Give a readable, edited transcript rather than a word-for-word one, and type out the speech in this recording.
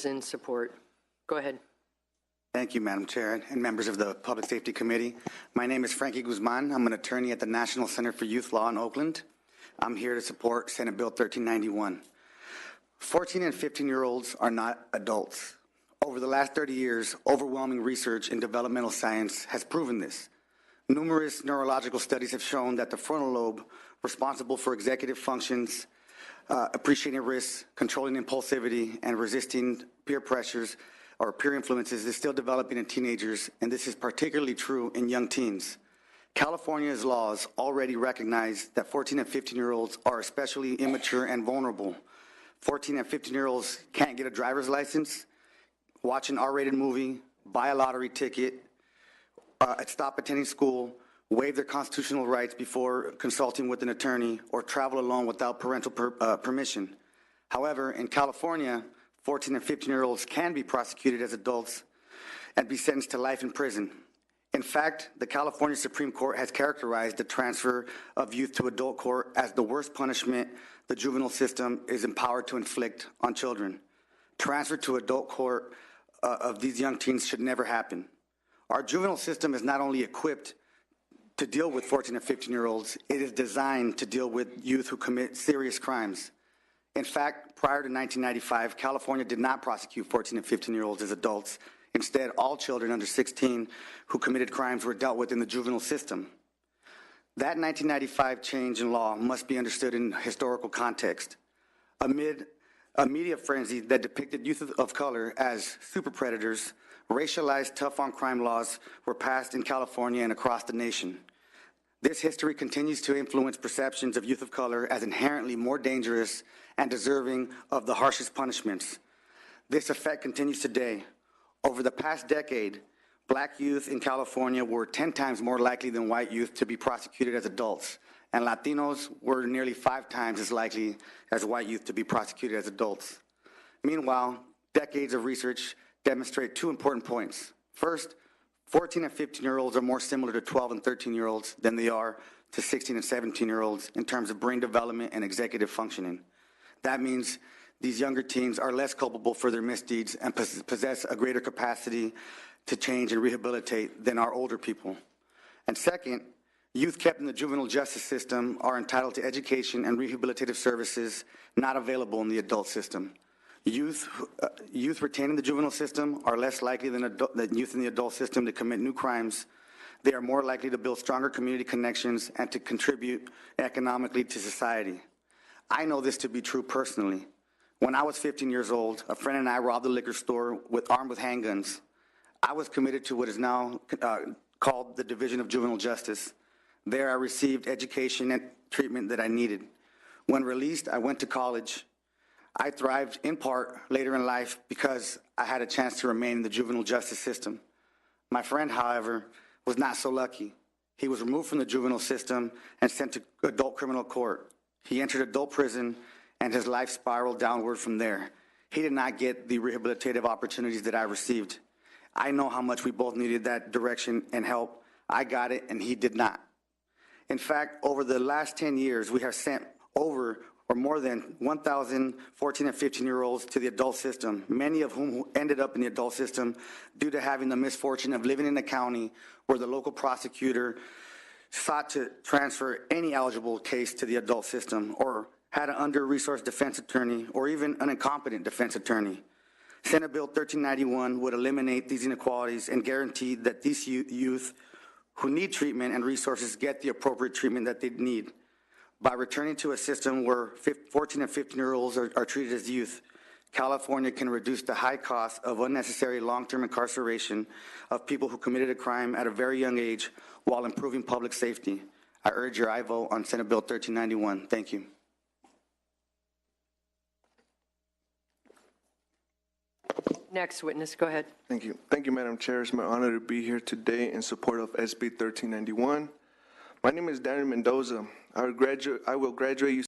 in support. Go ahead. Thank you, Madam Chair and members of the Public Safety Committee. My name is Frankie Guzman. I'm an attorney at the National Center for Youth Law in Oakland. I'm here to support Senate Bill 1391. 14 and 15-year-olds are not adults. Over the last 30 years, overwhelming research in developmental science has proven this. Numerous neurological studies have shown that the frontal lobe, responsible for executive functions, appreciating risks, controlling impulsivity, and resisting peer pressures or peer influences, is still developing in teenagers, and this is particularly true in young teens. California's laws already recognize that 14 and 15-year-olds are especially immature and vulnerable. 14 and 15-year-olds can't get a driver's license, watch an R-rated movie, buy a lottery ticket, stop attending school, waive their constitutional rights before consulting with an attorney, or travel alone without parental permission. However, in California, 14 and 15-year-olds can be prosecuted as adults and be sentenced to life in prison. In fact, the California Supreme Court has characterized the transfer of youth to adult court as the worst punishment the juvenile system is empowered to inflict on children. Transfer to adult court of these young teens should never happen. Our juvenile system is not only equipped to deal with 14 and 15-year-olds, it is designed to deal with youth who commit serious crimes. In fact, prior to 1995, California did not prosecute 14 and 15-year-olds as adults. Instead, all children under 16 who committed crimes were dealt with in the juvenile system. That 1995 change in law must be understood in historical context. Amid a media frenzy that depicted youth of color as super predators, racialized tough-on-crime laws were passed in California and across the nation. This history continues to influence perceptions of youth of color as inherently more dangerous and deserving of the harshest punishments. This effect continues today. Over the past decade, black youth in California were 10 times more likely than white youth to be prosecuted as adults, and Latinos were nearly 5 times as likely as white youth to be prosecuted as adults. Meanwhile, decades of research demonstrate 2 important points. First, 14 and 15-year-olds are more similar to 12 and 13-year-olds than they are to 16 and 17-year-olds in terms of brain development and executive functioning. That means these younger teens are less culpable for their misdeeds and possess a greater capacity to change and rehabilitate than our older people. And second, youth kept in the juvenile justice system are entitled to education and rehabilitative services not available in the adult system. Youth retained in the juvenile system are less likely than youth in the adult system to commit new crimes. They are more likely to build stronger community connections and to contribute economically to society. I know this to be true personally. When I was 15 years old, a friend and I robbed a liquor store armed with handguns. I was committed to what is now called the Division of Juvenile Justice. There I received education and treatment that I needed. When released, I went to college. I thrived in part later in life because I had a chance to remain in the juvenile justice system. My friend, however, was not so lucky. He was removed from the juvenile system and sent to adult criminal court. He entered adult prison and his life spiraled downward from there. He did not get the rehabilitative opportunities that I received. I know how much we both needed that direction and help. I got it and he did not. In fact, over the last 10 years, we have sent more than 1,000 14 and 15-year-olds to the adult system, many of whom ended up in the adult system due to having the misfortune of living in a county where the local prosecutor sought to transfer any eligible case to the adult system, or had an under-resourced defense attorney, or even an incompetent defense attorney. Senate Bill 1391 would eliminate these inequalities and guarantee that these youth who need treatment and resources get the appropriate treatment that they need. By returning to a system where 14 and 15-year-olds are treated as youth, California can reduce the high cost of unnecessary long-term incarceration of people who committed a crime at a very young age while improving public safety. I urge your aye vote on Senate Bill 1391. Thank you. Next witness, go ahead. Thank you. Thank you, Madam Chair. It's my honor to be here today in support of SB 1391. My name is Darren Mendoza. I will graduate